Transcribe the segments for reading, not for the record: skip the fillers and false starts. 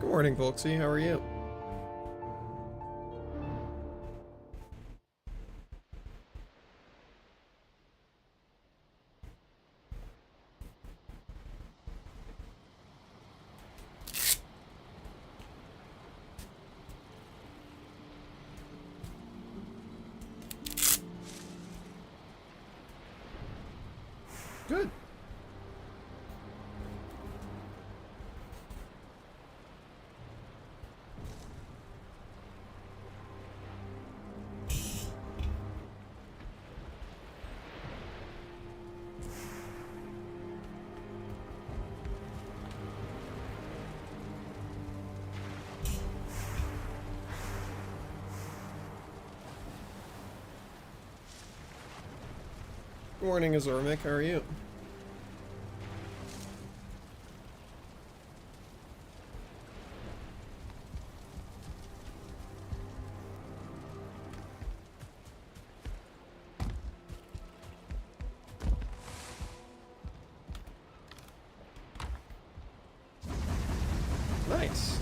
Good morning, Volksy. How are you? Good. Good morning, Azormic. How are you? Nice.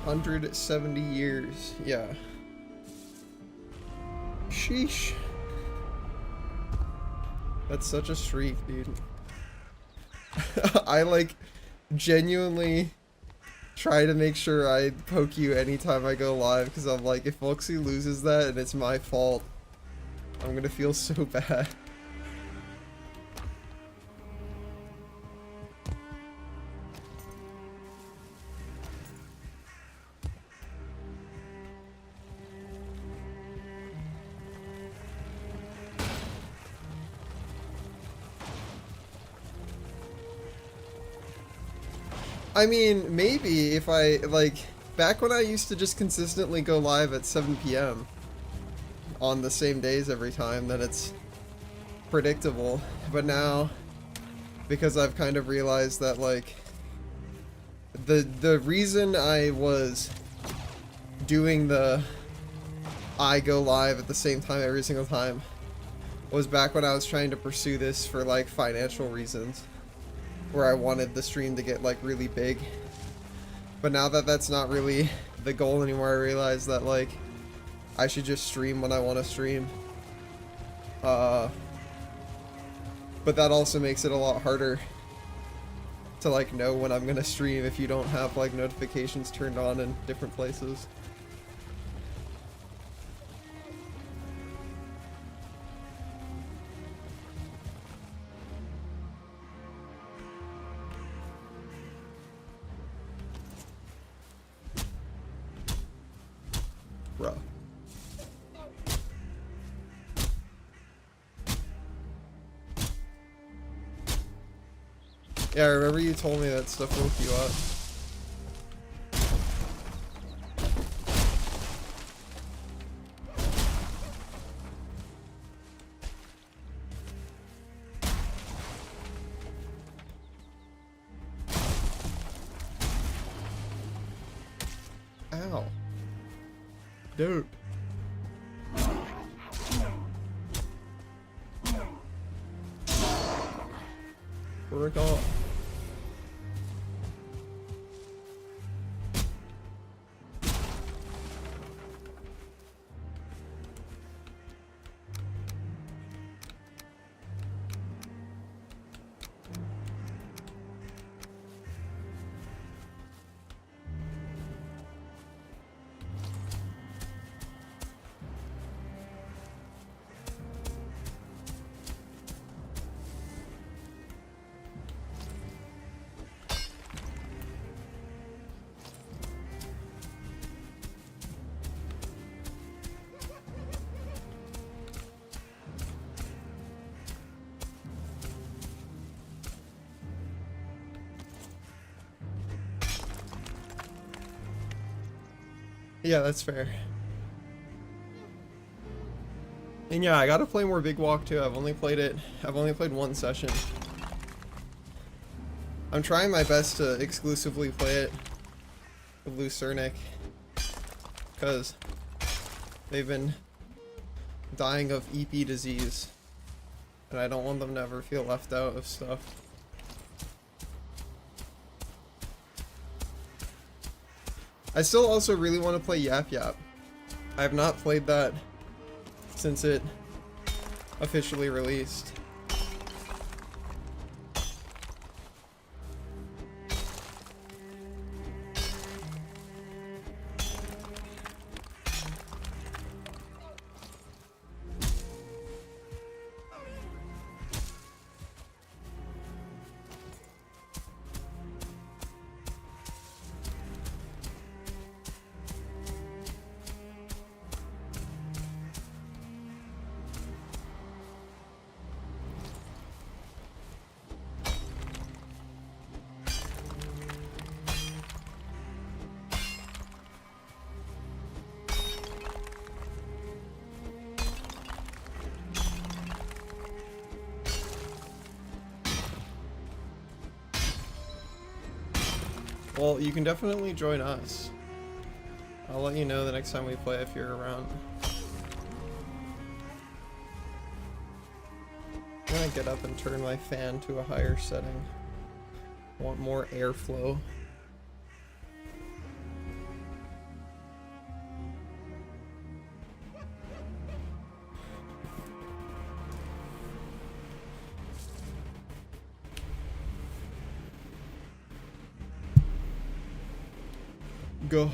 $170, yeah. Sheesh. That's such a streak, dude. I like genuinely try to make sure I poke you anytime I go live because I'm like, if Volksy loses that and it's my fault, I'm gonna feel so bad. I mean, maybe if I, like, back when I used to just consistently go live at 7 p.m. on the same days every time, then it's predictable. But now, because I've kind of realized that, like, the reason I was doing the I go live at the same time every single time was back when I was trying to pursue this for, like, financial reasons, where I wanted the stream to get like really big. But now that that's not really the goal anymore, I realize that like I should just stream when I want to stream. But that also makes it a lot harder to like know when I'm gonna stream if you don't have like notifications turned on in different places. Bruh. Yeah, I remember you told me that stuff woke you up. Ow. Dope. Work off. Yeah, that's fair. And yeah, I gotta play more Big Walk too. I've only played one session. I'm trying my best to exclusively play it with Lucernic, because they've been dying of EP disease, and I don't want them to ever feel left out of stuff. I still also really want to play Yap Yap. I have not played that since it officially released. Well, you can definitely join us. I'll let you know the next time we play if you're around. I'm gonna get up and turn my fan to a higher setting. Want more airflow. Go.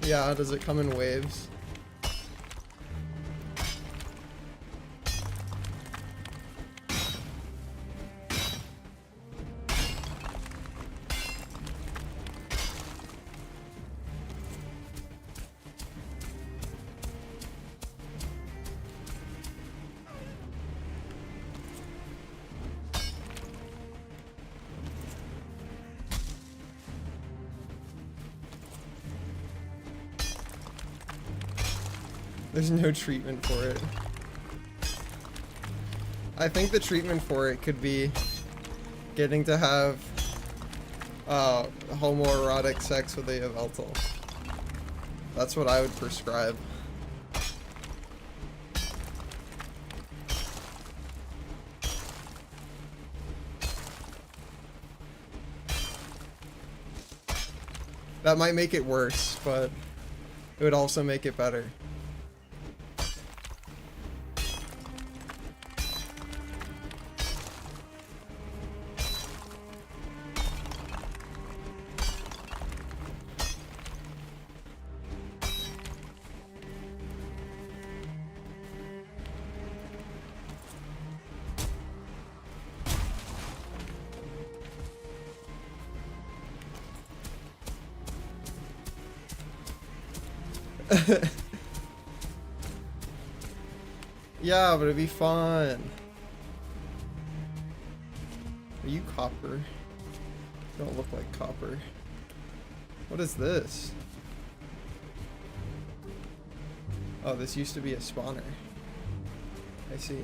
Yeah, does it come in waves? There's no treatment for it. I think the treatment for it could be getting to have homoerotic sex with a Yveltal. That's what I would prescribe. That might make it worse, but it would also make it better. Yeah, but it'd be fun. Are you copper? You don't look like copper. What is this? Oh, this used to be a spawner. I see.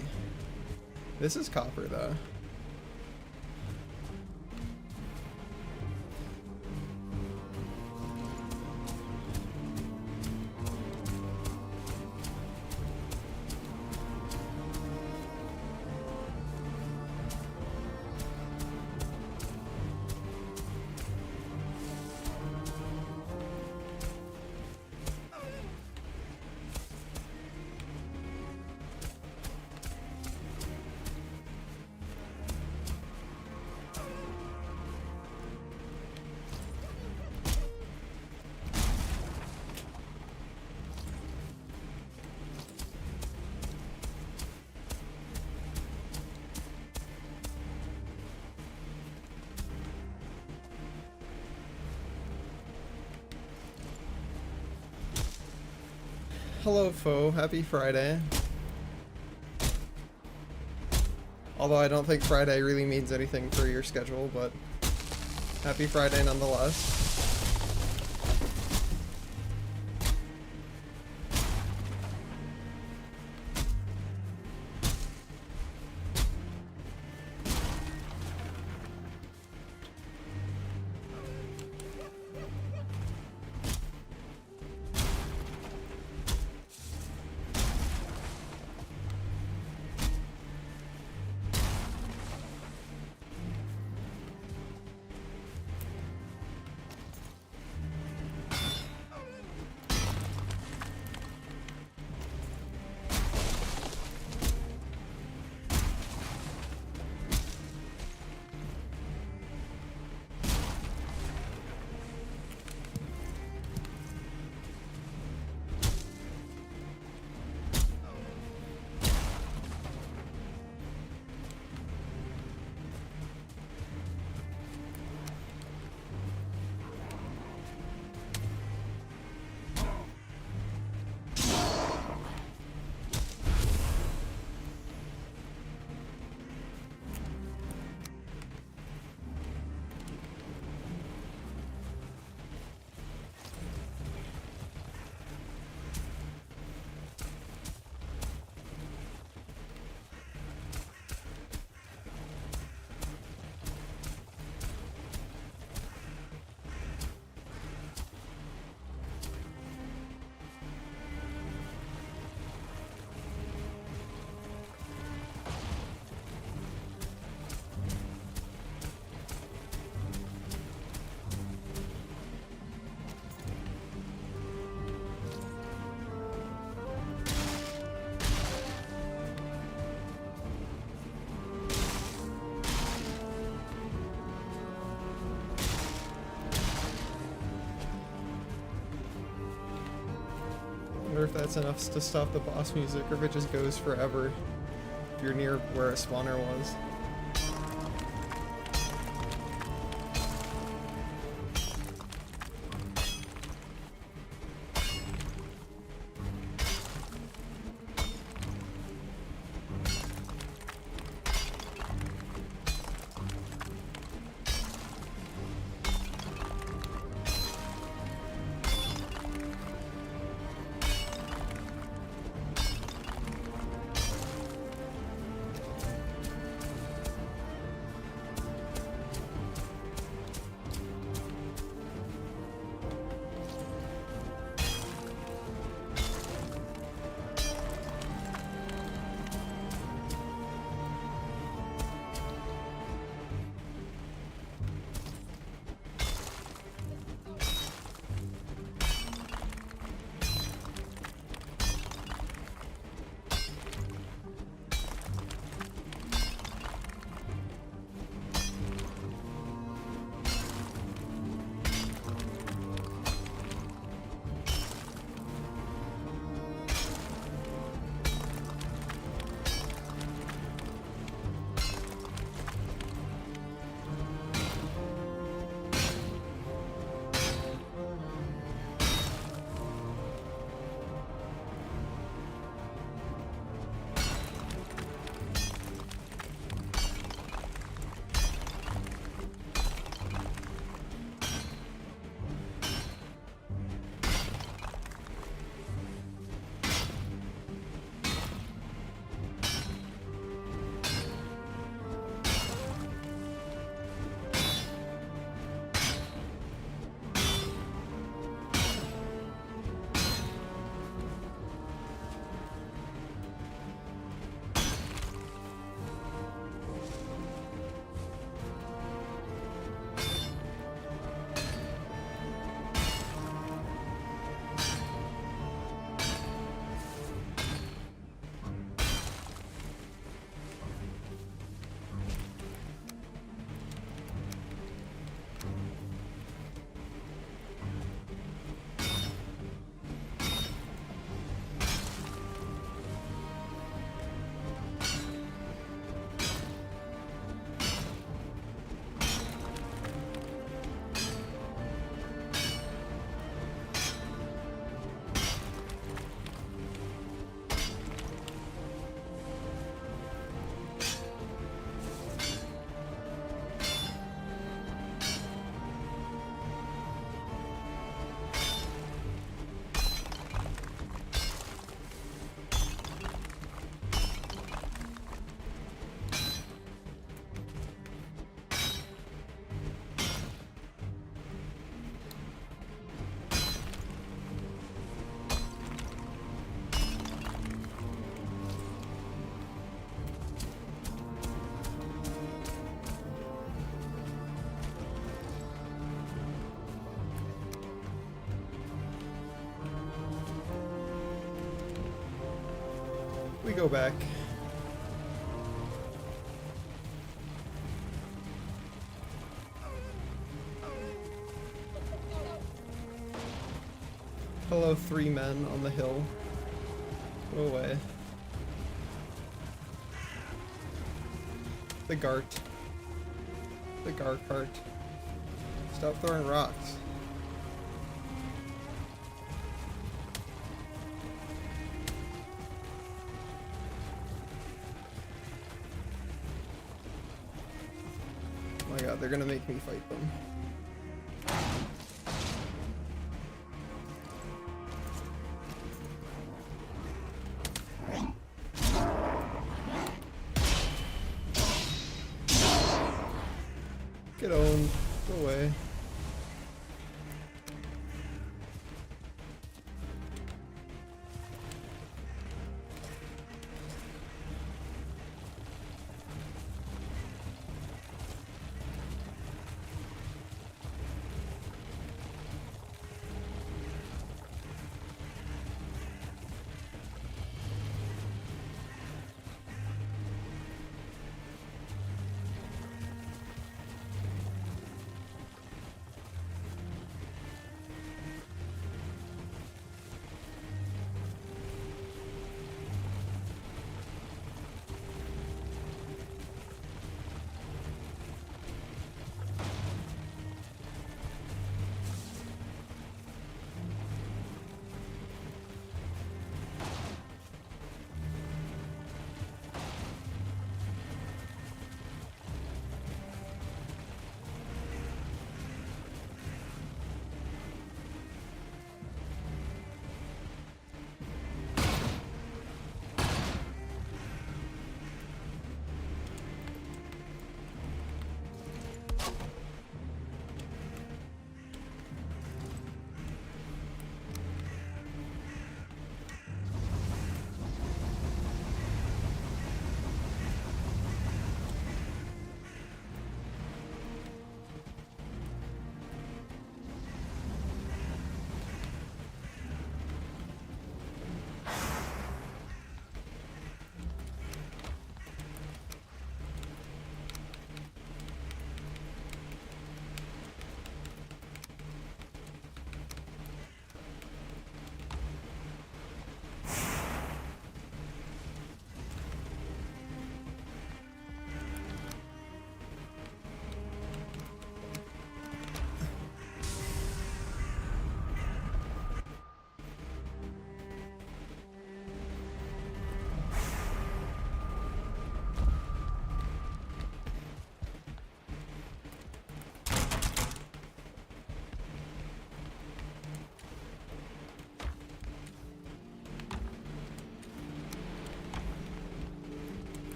This is copper though. Hello, foe. Happy Friday. Although I don't think Friday really means anything for your schedule, but happy Friday nonetheless. I wonder if that's enough to stop the boss music, or if it just goes forever if you're near where a spawner was. we go back. Hello, 3 men on the hill. Go away. The Gart. The Gar cart. Stop throwing rocks. Oh my god, they're gonna make me fight them. Get owned. Go away.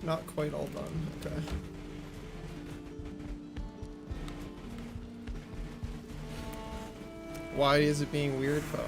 Not quite all done. Okay. Why is it being weird, Fo?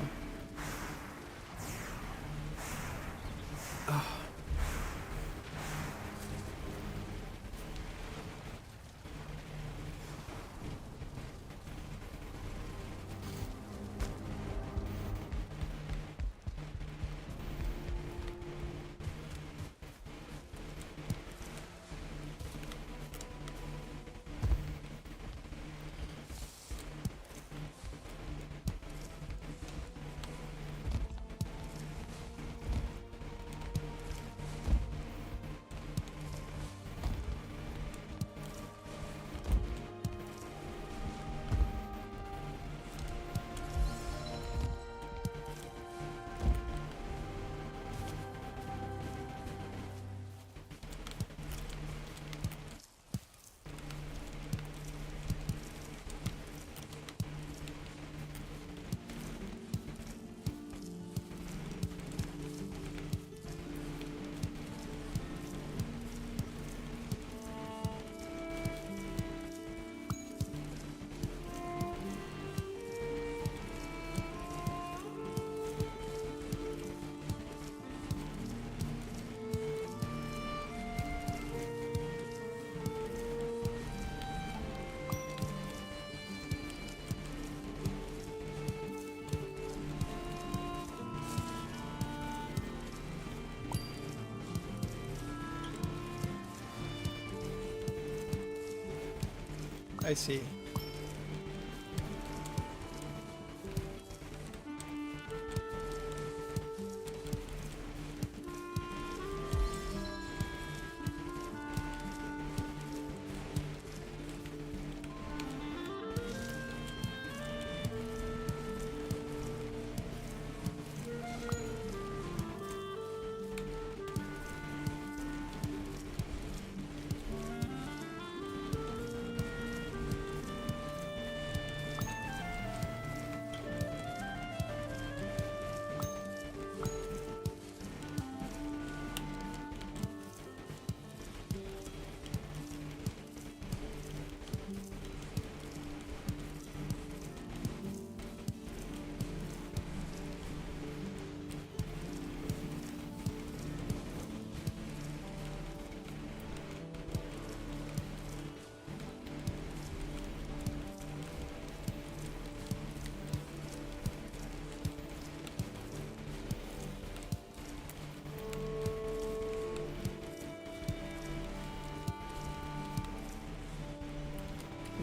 I see.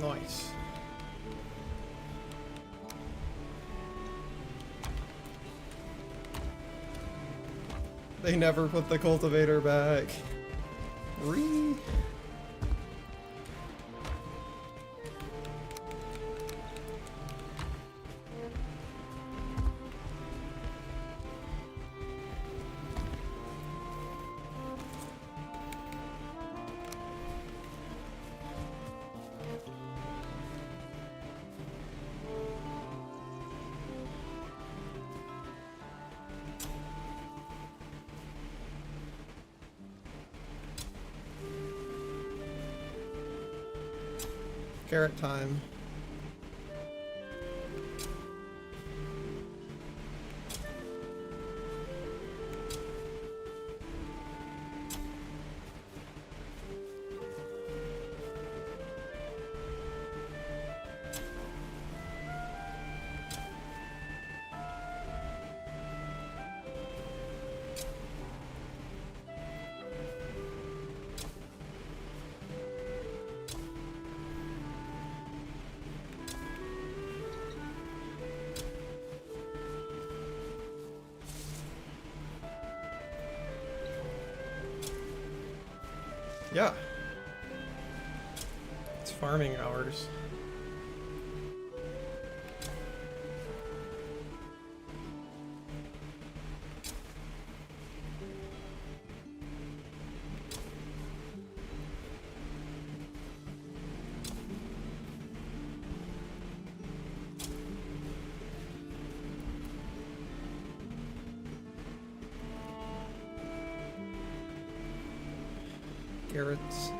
Nice. They never put the cultivator back. Re. Carrot time. Yeah. It's farming hours. Carrots.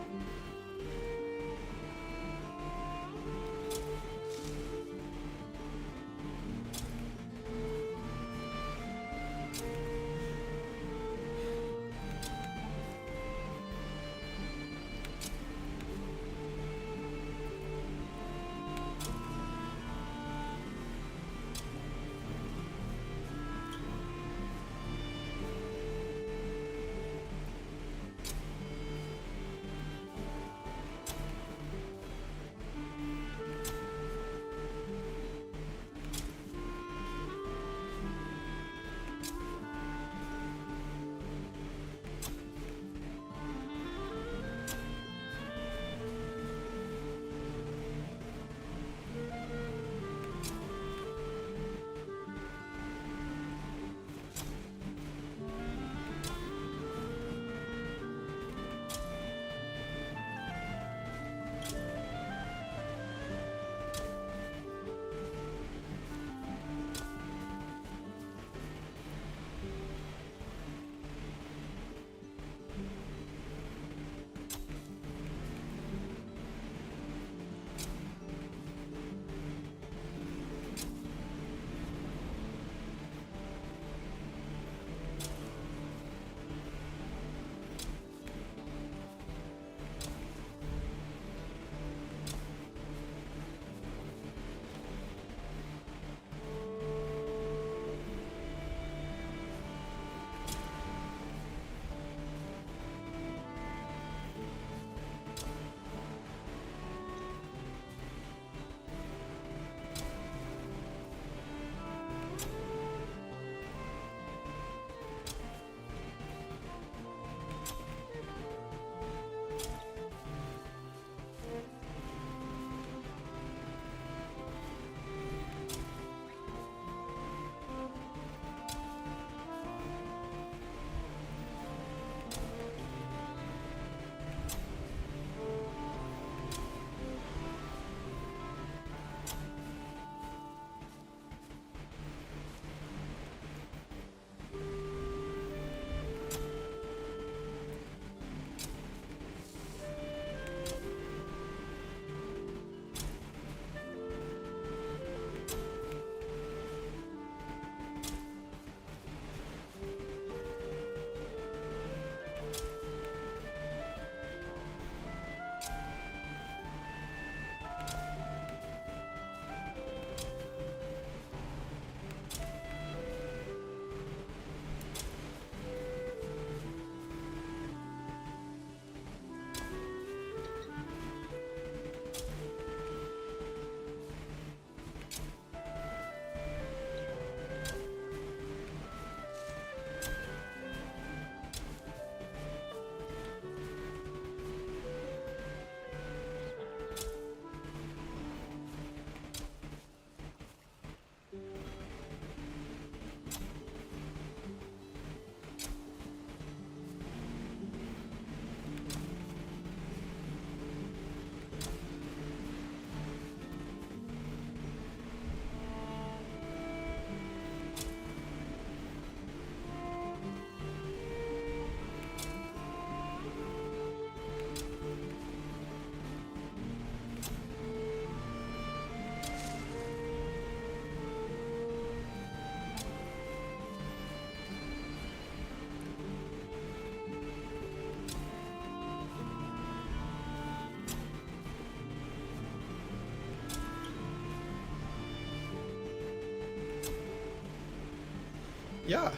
Yeah.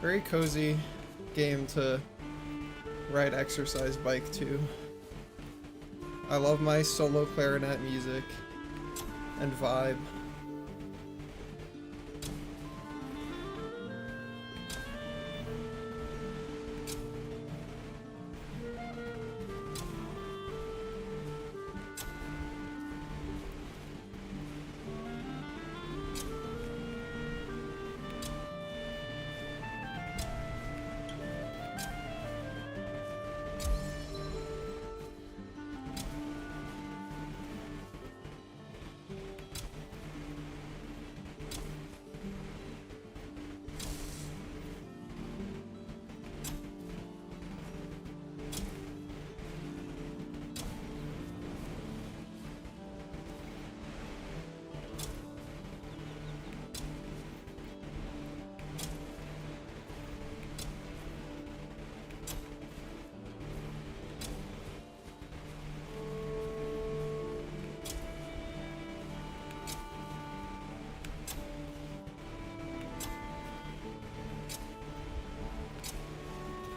Very cozy game to ride exercise bike to. I love my solo clarinet music and vibe.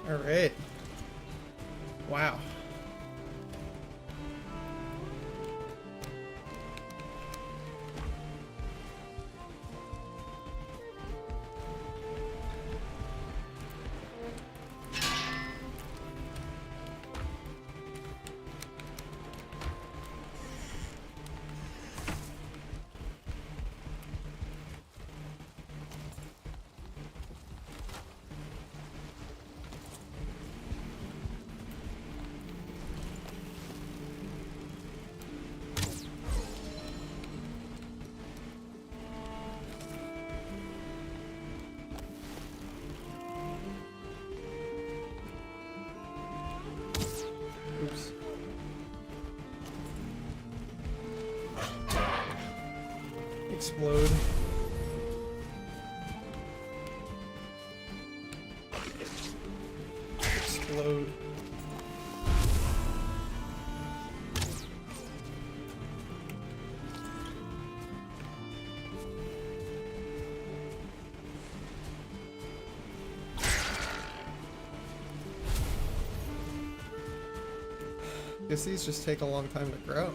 All right. Wow. Oops. Explode. Explode. Guess these just take a long time to grow.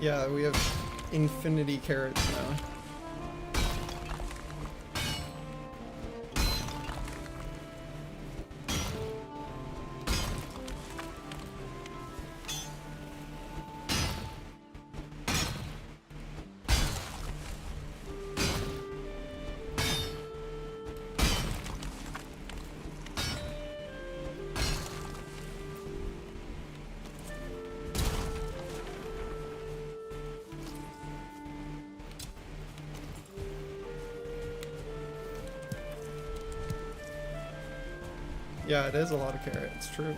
Yeah, we have infinity carrots now. Yeah, it is a lot of carrots, true.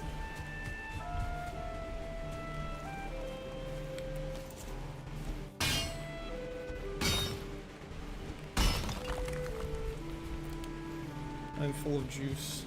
I'm full of juice.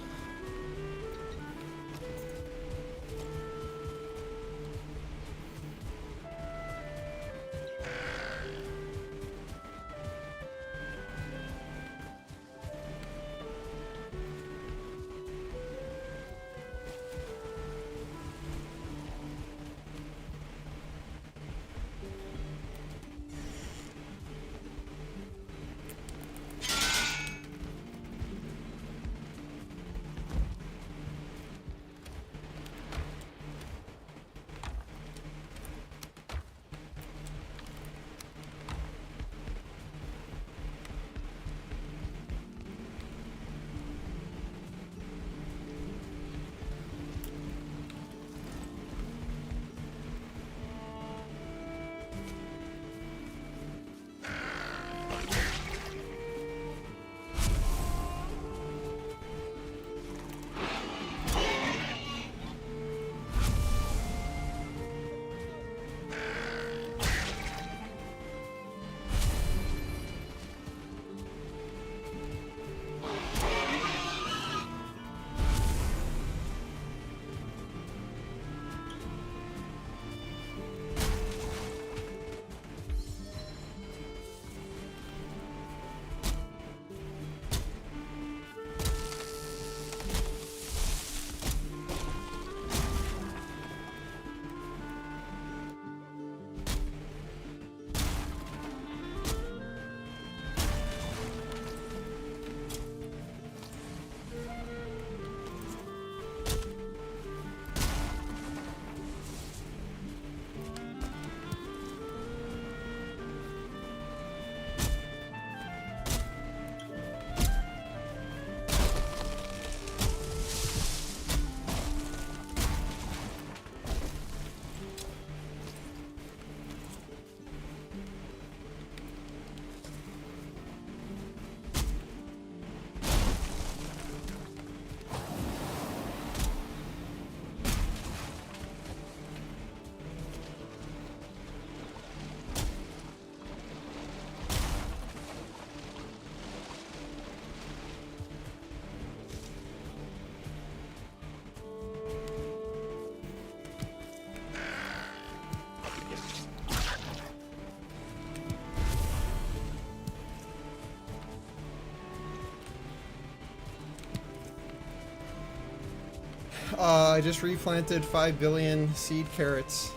I just replanted 5 billion seed carrots.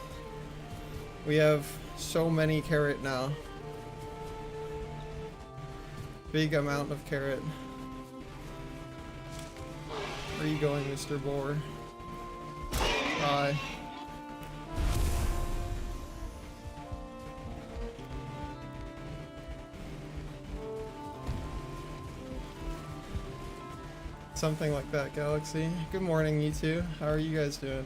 We have so many carrot now. Big amount of carrot. Where are you going, Mr. Boar? Bye. Something like that, Galaxy. Good morning, you two. How are you guys doing?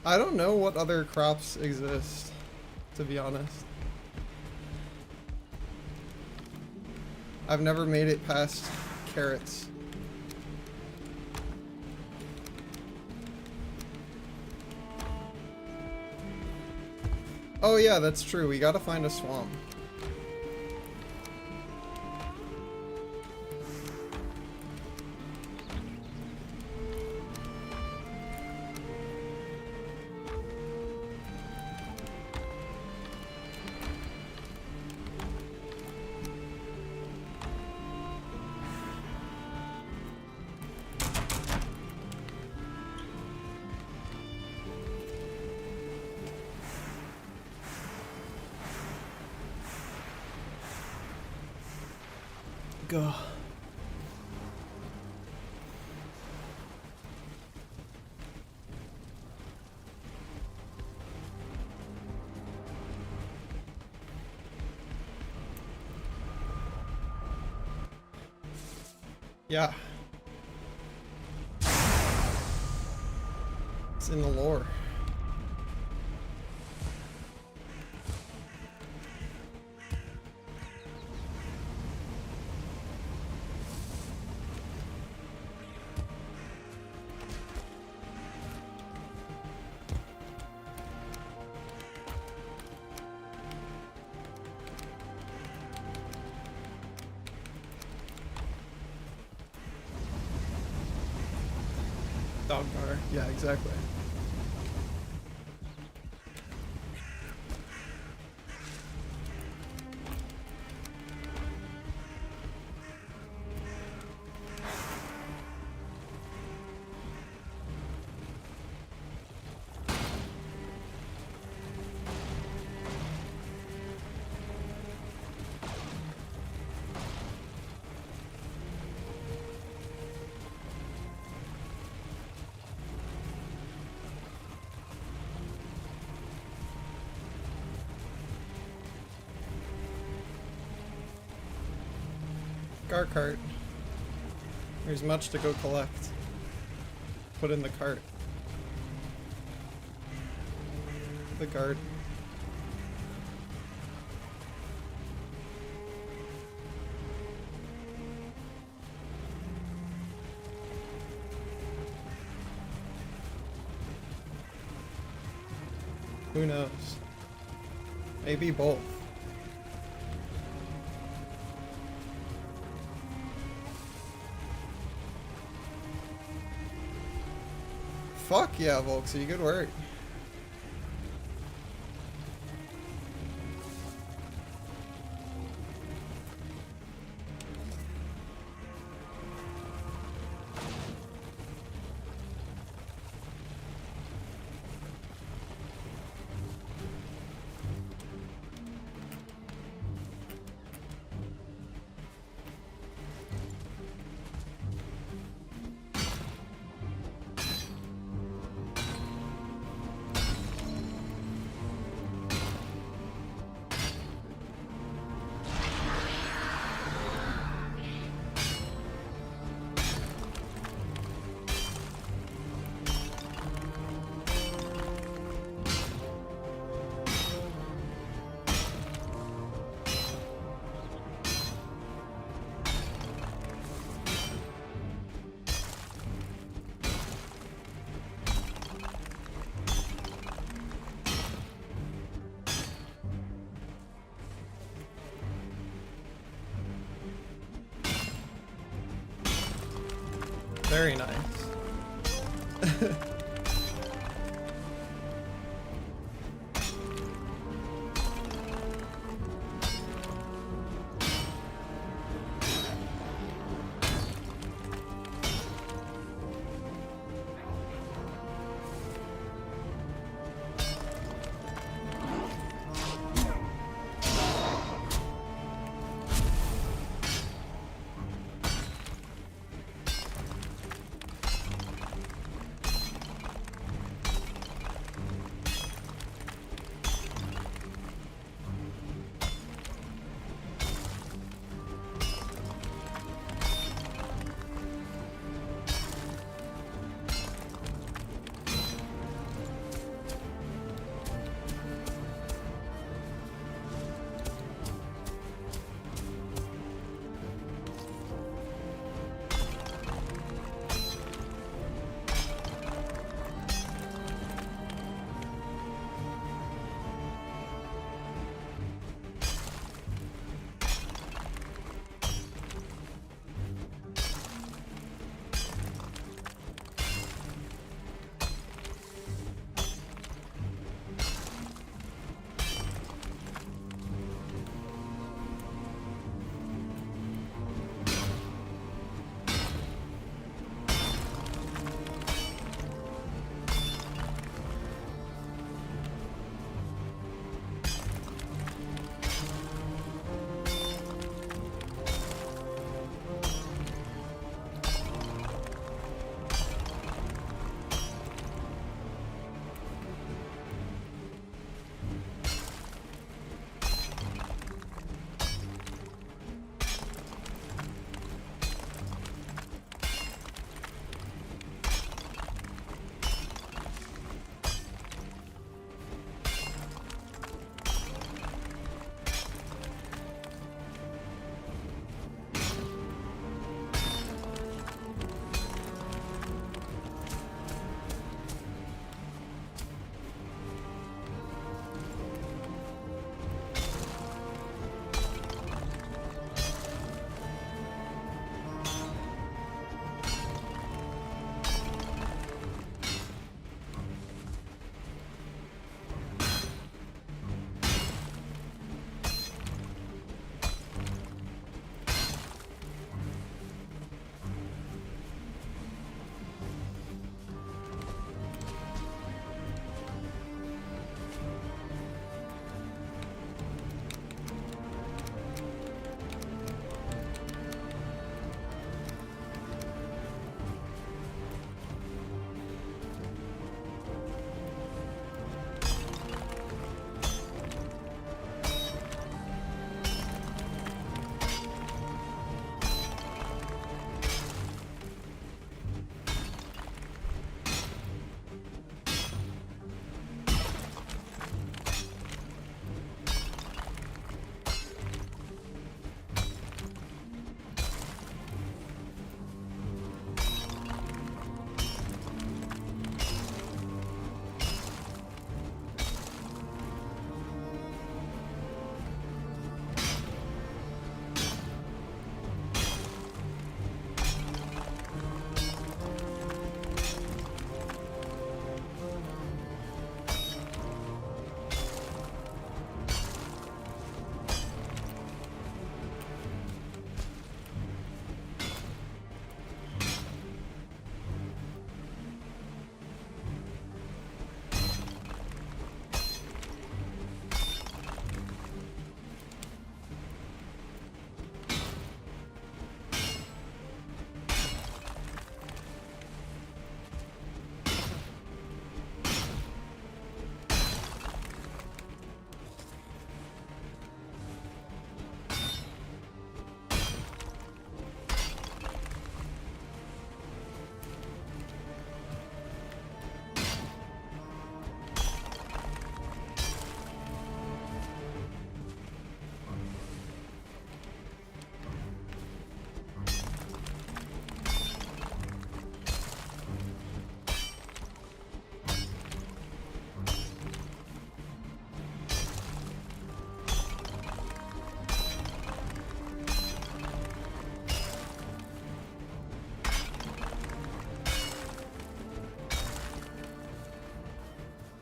I don't know what other crops exist, to be honest. I've never made it past carrots. Oh yeah, that's true. We gotta find a swamp. Go. Yeah. It's in the lore. Dog bar. Yeah, exactly. Gar cart. There's much to go collect. Put in the cart. The cart. Who knows? Maybe both. Fuck yeah, Volksy, good work. Very nice.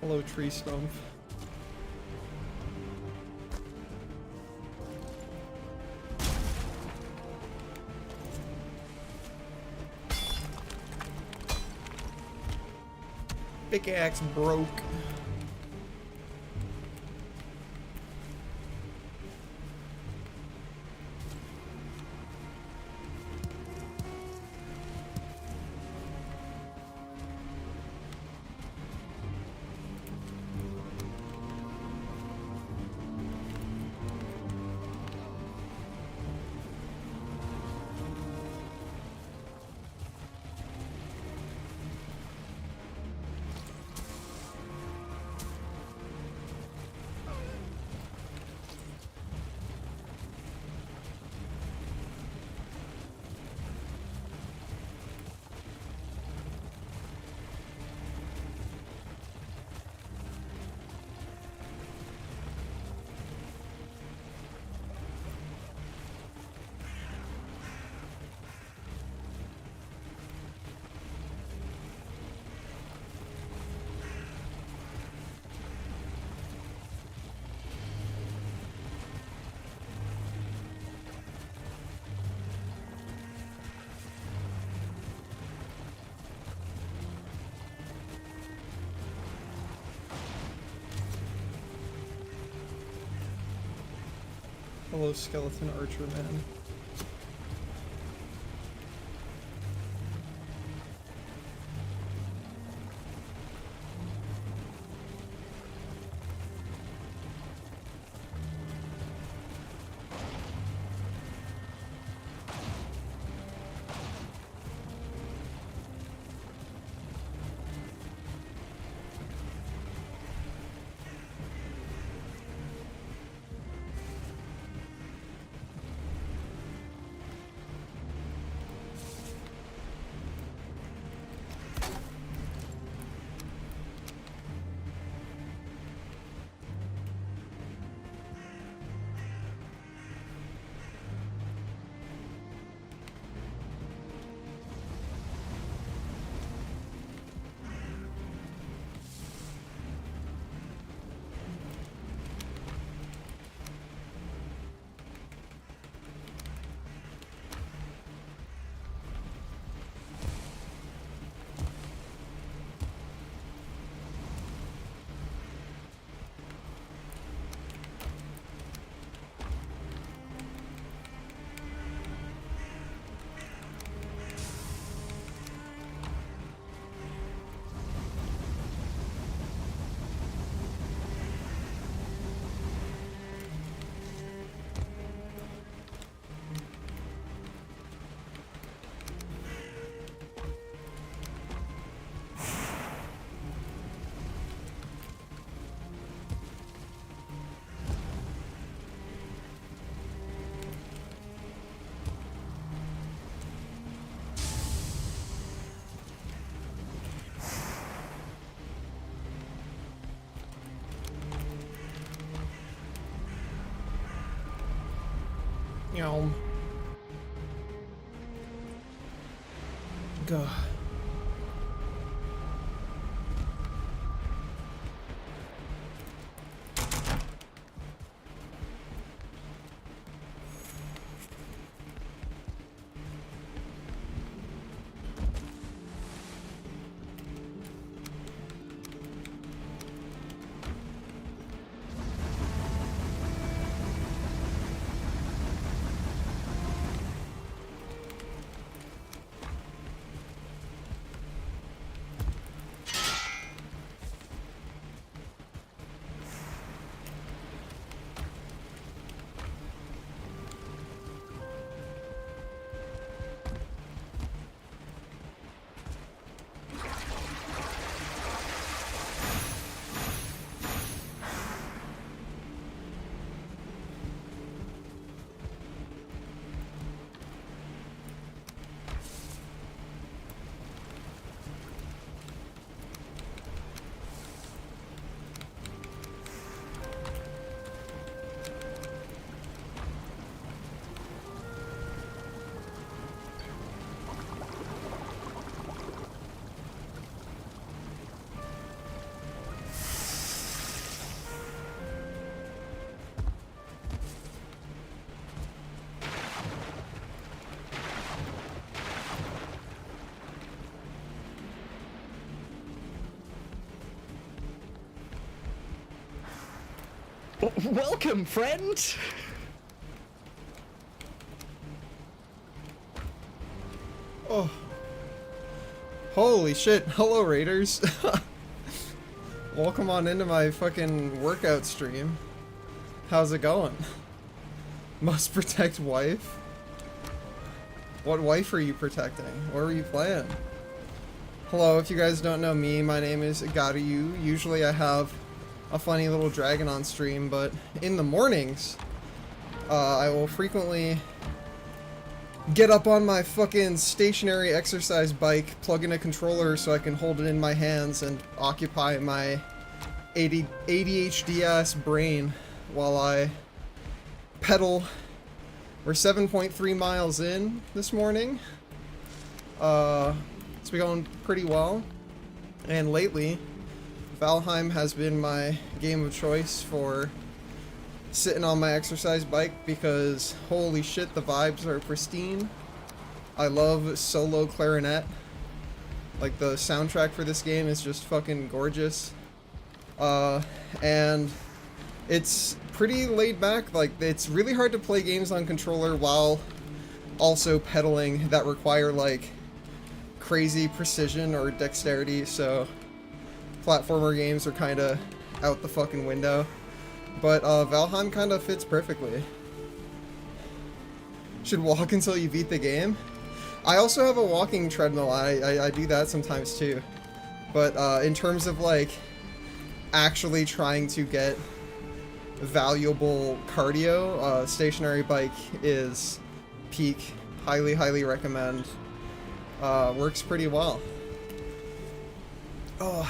Hello, tree stump. Pickaxe broke. Hello, skeleton archer man. Yum. Go. Welcome, friend! Oh. Holy shit. Hello, Raiders. Welcome on into my fucking workout stream. How's it going? Must protect wife? What wife are you protecting? What are you playing? Hello, if you guys don't know me, my name is Gaaryu. Usually I have a funny little dragon on stream, but in the mornings, I will frequently get up on my fucking stationary exercise bike, plug in a controller so I can hold it in my hands and occupy my ADHD-ass brain while I pedal. We're 7.3 miles in this morning. It's been going pretty well. And lately, Valheim has been my game of choice for sitting on my exercise bike because holy shit, the vibes are pristine. I love solo clarinet. Like, the soundtrack for this game is just fucking gorgeous. And it's pretty laid back. Like, it's really hard to play games on controller while also pedaling that require, like, crazy precision or dexterity, so platformer games are kind of out the fucking window. But Valheim kind of fits perfectly. Should walk until you beat the game. I also have a walking treadmill. I do that sometimes too. But in terms of like actually trying to get valuable cardio, stationary bike is peak. Highly, highly recommend. Works pretty well. Oh.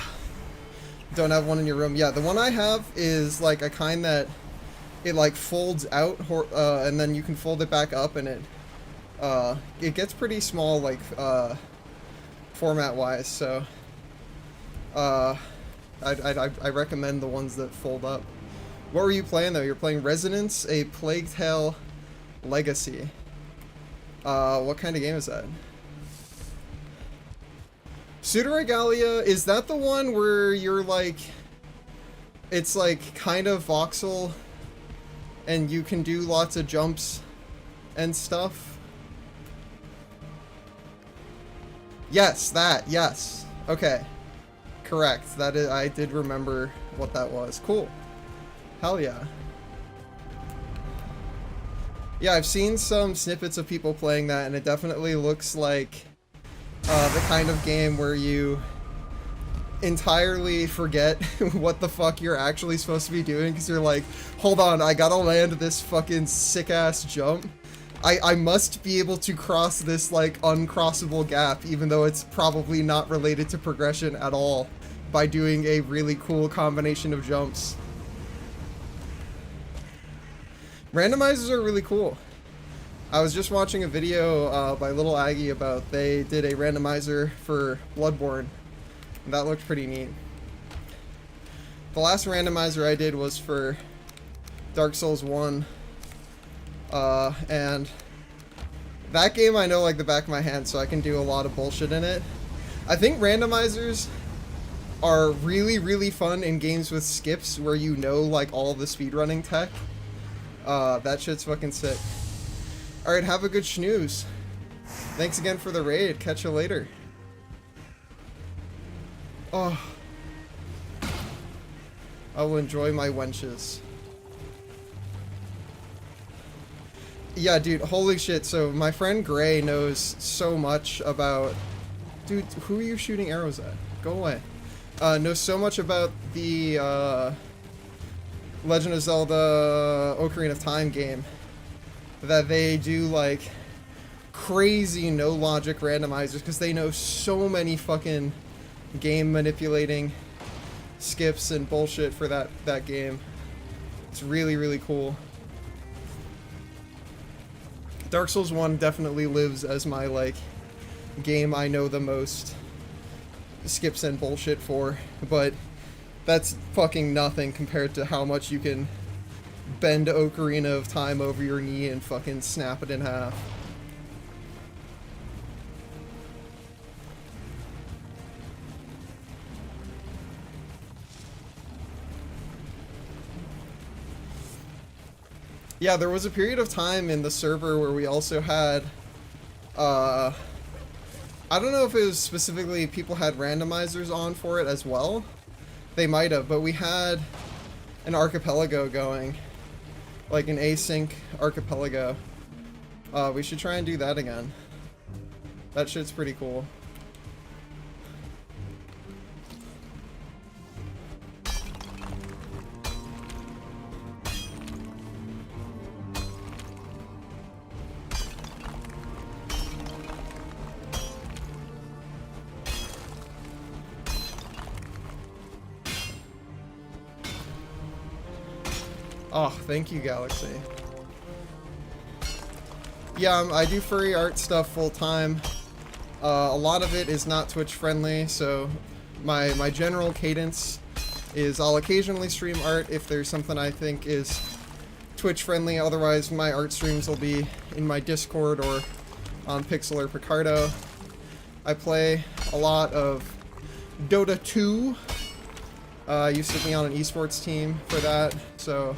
Don't have one in your room. Yeah, the one I have is like a kind that it like folds out and then you can fold it back up, and it gets pretty small, like format wise, so I recommend the ones that fold up. What were you playing though? You're playing Resonance, A Plague Tale Legacy. What kind of game is that? Pseudoregalia, is that the one where you're like, it's like kind of voxel and you can do lots of jumps and stuff? Yes, that, yes. Okay. Correct. That is, I did remember what that was. Cool. Hell yeah. Yeah, I've seen some snippets of people playing that, and it definitely looks like the kind of game where you entirely forget what the fuck you're actually supposed to be doing, because you're like, hold on, I gotta land this fucking sick-ass jump. I must be able to cross this, like, uncrossable gap, even though it's probably not related to progression at all, by doing a really cool combination of jumps. Randomizers are really cool. I was just watching a video by Little Aggie about they did a randomizer for Bloodborne, and that looked pretty neat. The last randomizer I did was for Dark Souls 1, and that game I know like the back of my hand, so I can do a lot of bullshit in it. I think randomizers are really, really fun in games with skips where you know like all the speedrunning tech. That shit's fucking sick. Alright, have a good snooze. Thanks again for the raid. Catch you later. Oh. I will enjoy my wenches. Yeah, dude, holy shit. So, my friend Gray knows so much about... Dude, who are you shooting arrows at? Go away. Knows so much about the, Legend of Zelda Ocarina of Time game that they do like crazy no logic randomizers because they know so many fucking game manipulating skips and bullshit for that game. It's really, really cool. Dark Souls 1 definitely lives as my like game I know the most skips and bullshit for, but that's fucking nothing compared to how much you can bend Ocarina of Time over your knee and fucking snap it in half. Yeah, there was a period of time in the server where we also had, I don't know if it was specifically people had randomizers on for it as well. They might have, but we had an archipelago going, like an async archipelago. We should try and do that again. That shit's pretty cool. Oh, thank you, Galaxy. Yeah, I do furry art stuff full time. A lot of it is not Twitch friendly, so my general cadence is I'll occasionally stream art if there's something I think is Twitch friendly. Otherwise, my art streams will be in my Discord or on Pixel or Picardo. I play a lot of Dota 2. I used to be on an esports team for that, so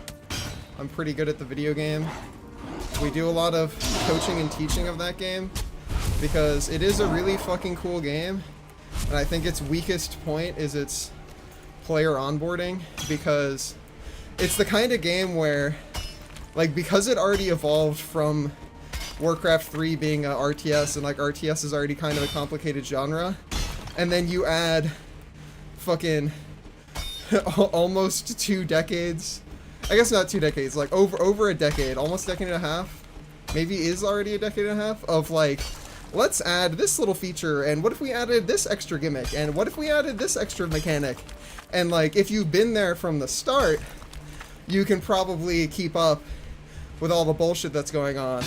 I'm pretty good at the video game. We do a lot of coaching and teaching of that game because it is a really fucking cool game, and I think its weakest point is its player onboarding, because it's the kind of game where, like, because it already evolved from Warcraft 3 being a RTS, and like RTS is already kind of a complicated genre, and then you add fucking almost 2 decades, I guess not 2 decades, like over a decade, almost a decade and a half, maybe is already a decade and a half, of like, let's add this little feature, and what if we added this extra gimmick, and what if we added this extra mechanic, and like, if you've been there from the start, you can probably keep up with all the bullshit that's going on.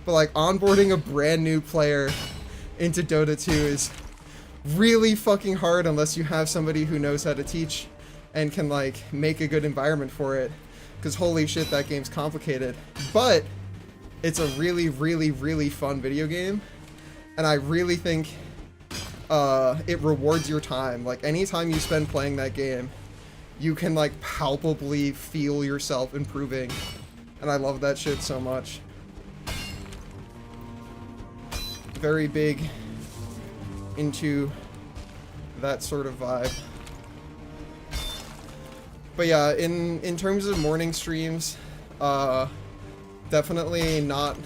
But like, onboarding a brand new player into Dota 2 is really fucking hard unless you have somebody who knows how to teach and can like make a good environment for it, because holy shit, that game's complicated. But it's a really, really, really fun video game, and I really think it rewards your time. Like, anytime you spend playing that game, you can like palpably feel yourself improving, and I love that shit so much. Very big into that sort of vibe. But yeah, in terms of morning streams, definitely not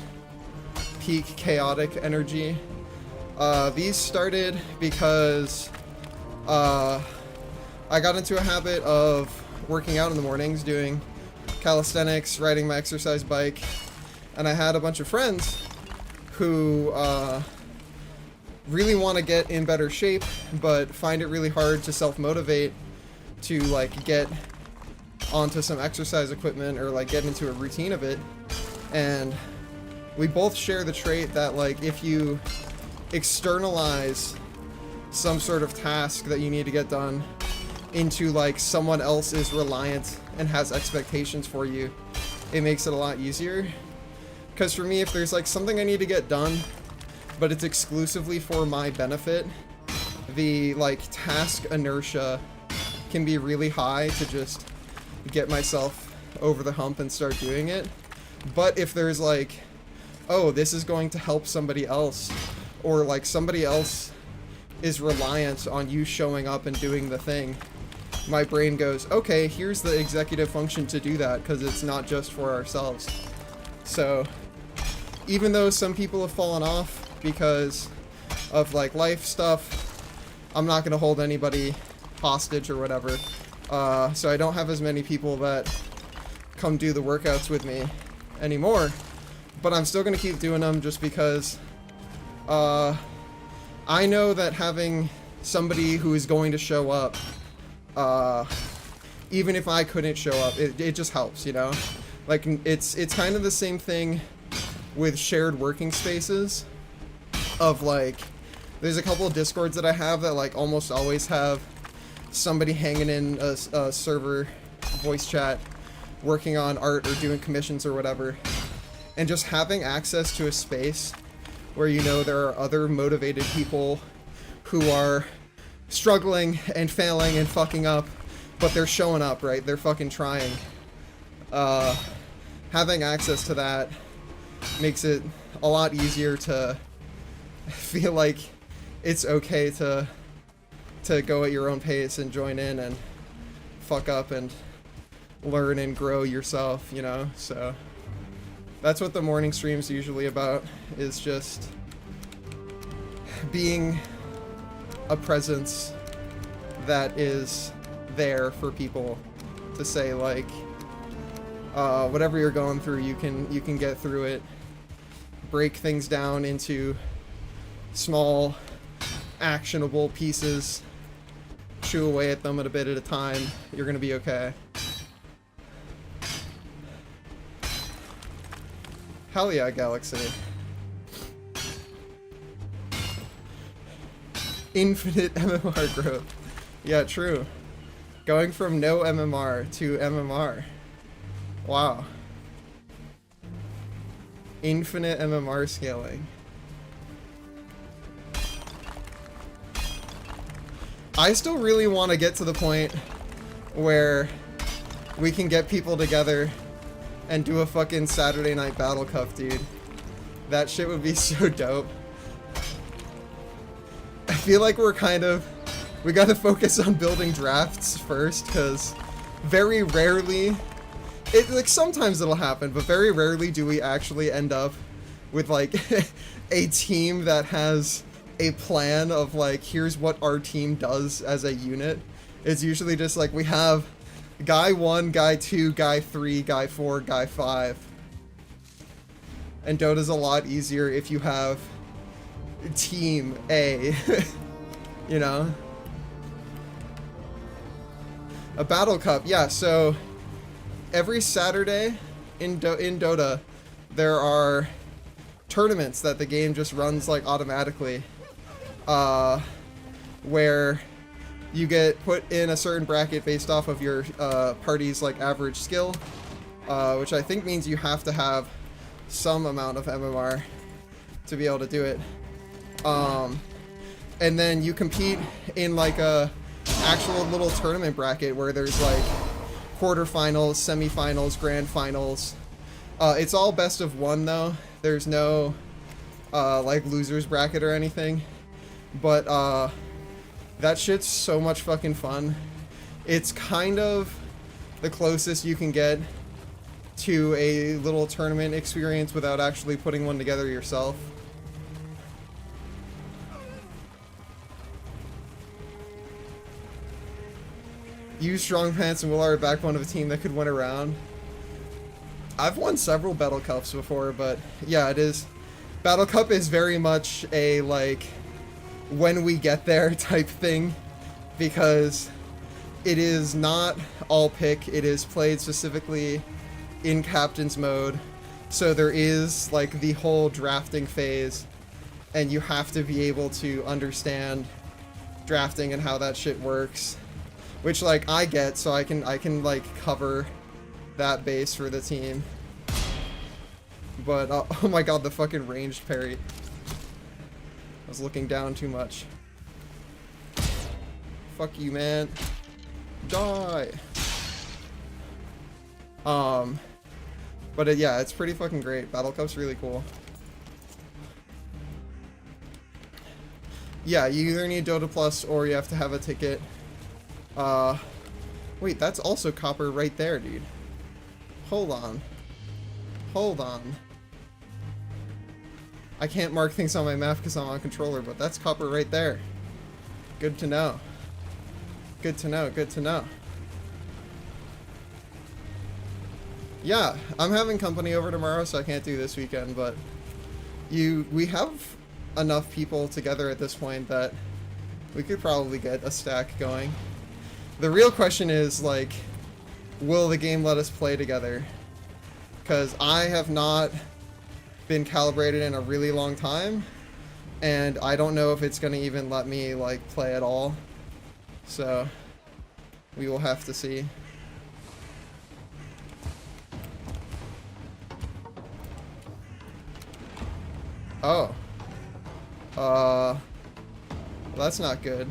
peak chaotic energy. These started because I got into a habit of working out in the mornings, doing calisthenics, riding my exercise bike, and I had a bunch of friends who really want to get in better shape, but find it really hard to self-motivate to like get onto some exercise equipment or like get into a routine of it. And we both share the trait that like, if you externalize some sort of task that you need to get done into like someone else is reliant and has expectations for you, it makes it a lot easier. Because for me, if there's like something I need to get done, but it's exclusively for my benefit, the like task inertia can be really high to just get myself over the hump and start doing it. But if there's like, oh, this is going to help somebody else, or like somebody else is reliant on you showing up and doing the thing, my brain goes, okay, here's the executive function to do that, because it's not just for ourselves. So even though some people have fallen off because of like life stuff, I'm not going to hold anybody hostage or whatever. So I don't have as many people that come do the workouts with me anymore, but I'm still going to keep doing them just because I know that having somebody who is going to show up, even if I couldn't show up, it just helps, you know? Like, it's kind of the same thing with shared working spaces, of like, there's a couple of Discords that I have that like almost always have somebody hanging in a server voice chat working on art or doing commissions or whatever, and just having access to a space where you know there are other motivated people who are struggling and failing and fucking up, but they're showing up, right? They're fucking trying. having access to that makes it a lot easier to feel like it's okay to go at your own pace and join in and fuck up and learn and grow yourself, you know? So that's what the morning stream's usually about, is just being a presence that is there for people to say, like, whatever you're going through, you can get through it. Break things down into small, actionable pieces. Chew away at them a bit at a time. You're gonna be okay. Hell yeah, Galaxy. Infinite MMR growth. Yeah, true. Going from no MMR to MMR. Wow. Infinite MMR scaling. I still really want to get to the point where we can get people together and do a fucking Saturday night battle cup, dude. That shit would be so dope. I feel like we gotta focus on building drafts first, because very rarely, like sometimes it'll happen, but very rarely do we actually end up with like a team that has a plan of like, here's what our team does as a unit. It's usually just like, we have guy 1, guy 2, guy 3, guy 4, guy 5. And Dota's a lot easier if you have Team A, you know? A battle cup, yeah, so every Saturday in Dota, there are tournaments that the game just runs like automatically, where you get put in a certain bracket based off of your party's like average skill, which I think means you have to have some amount of MMR to be able to do it. And then you compete in like a actual little tournament bracket where there's like quarterfinals, semifinals, grand finals. It's all best of 1 though. There's no like losers bracket or anything. But that shit's so much fucking fun. It's kind of the closest you can get to a little tournament experience without actually putting one together yourself. You, Strong Pants, and Will are backbone of a team that could win a round. I've won several Battle Cups before, but yeah, it is. Battle Cup is very much a, like, when we get there type thing, because it is not all pick, it is played specifically in Captain's mode, so there is, like, the whole drafting phase, and you have to be able to understand drafting and how that shit works. Which, like, I get, so I can like, cover that base for the team. But, oh my god, the fucking ranged parry. I was looking down too much. Fuck you, man. Die! But yeah, it's pretty fucking great. Battle Cup's really cool. Yeah, you either need Dota Plus or you have to have a ticket. Wait, that's also copper right there, dude. Hold on. Hold on. I can't mark things on my map because I'm on controller, but that's copper right there. Good to know. Good to know, good to know. Yeah, I'm having company over tomorrow, so I can't do this weekend, but we have enough people together at this point that we could probably get a stack going. The real question is, like, will the game let us play together? Because I have not been calibrated in a really long time, and I don't know if it's going to even let me, like, play at all. So, we will have to see. Oh. Well, that's not good.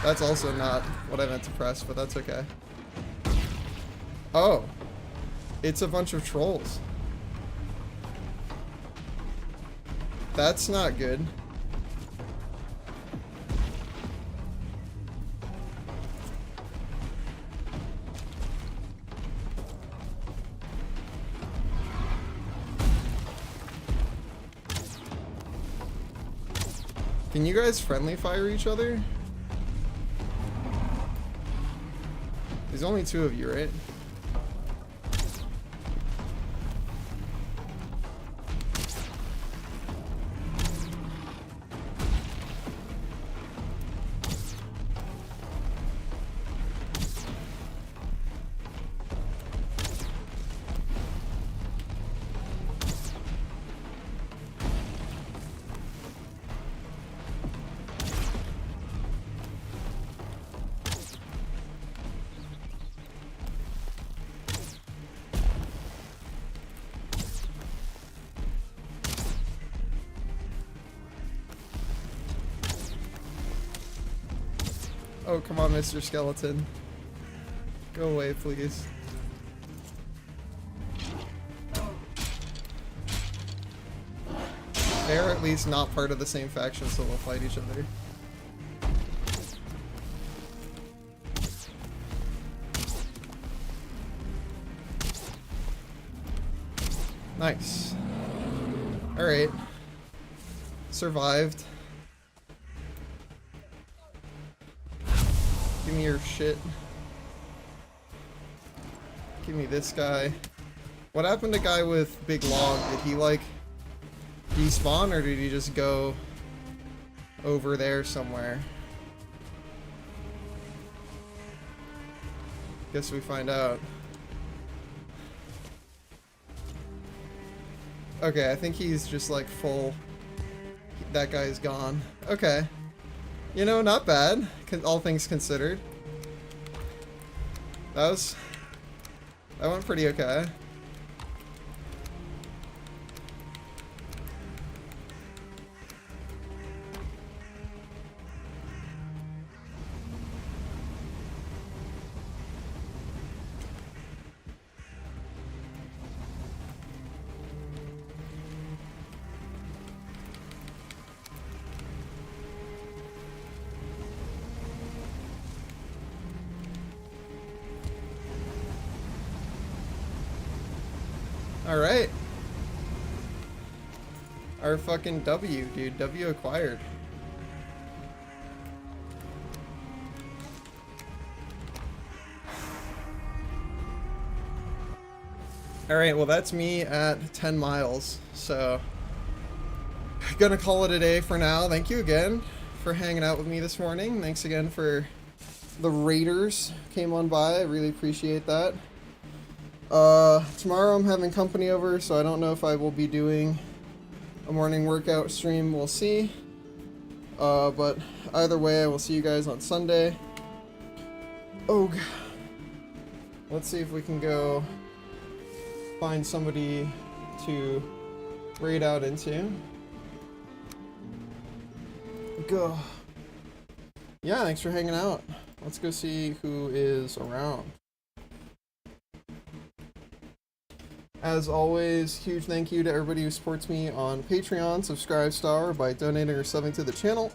That's also not what I meant to press, but that's okay. Oh. It's a bunch of trolls. That's not good. Can you guys friendly fire each other? There's only 2 of you, right? Oh, come on, Mr. Skeleton. Go away, please. They're at least not part of the same faction, so they'll fight each other. Nice. Alright. Survived. Give me your shit. Give me this guy. What happened to guy with big log? Did he like despawn or did he just go over there somewhere? Guess we find out. Okay, I think he's just like full. That guy's gone. Okay. You know, not bad, all things considered. That went pretty okay. Alright. Our fucking W, dude. W acquired. Alright, well that's me at 10 miles, so gonna call it a day for now. Thank you again for hanging out with me this morning. Thanks again for the raiders came on by. I really appreciate that. Tomorrow I'm having company over, so I don't know if I will be doing a morning workout stream. We'll see. But either way, I will see you guys on Sunday. Oh, God. Let's see if we can go find somebody to raid out into. Go. Yeah, thanks for hanging out. Let's go see who is around. As always, huge thank you to everybody who supports me on Patreon, Subscribe Star, by donating or subbing to the channel.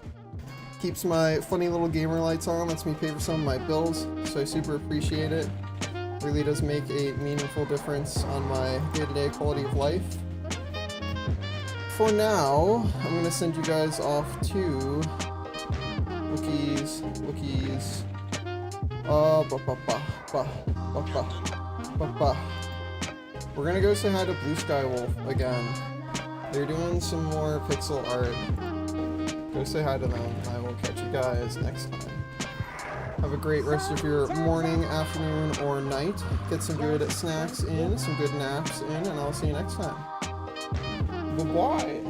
Keeps my funny little gamer lights on, lets me pay for some of my bills, so I super appreciate it. Really does make a meaningful difference on my day-to-day quality of life. For now, I'm going to send you guys off to Wookies. We're gonna go say hi to Blue Sky Wolf again. They're doing some more pixel art. Go say hi to them, and I will catch you guys next time. Have a great rest of your morning, afternoon, or night. Get some good snacks in, some good naps in, and I'll see you next time. Bye-bye.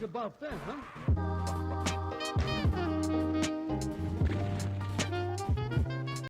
About that, huh?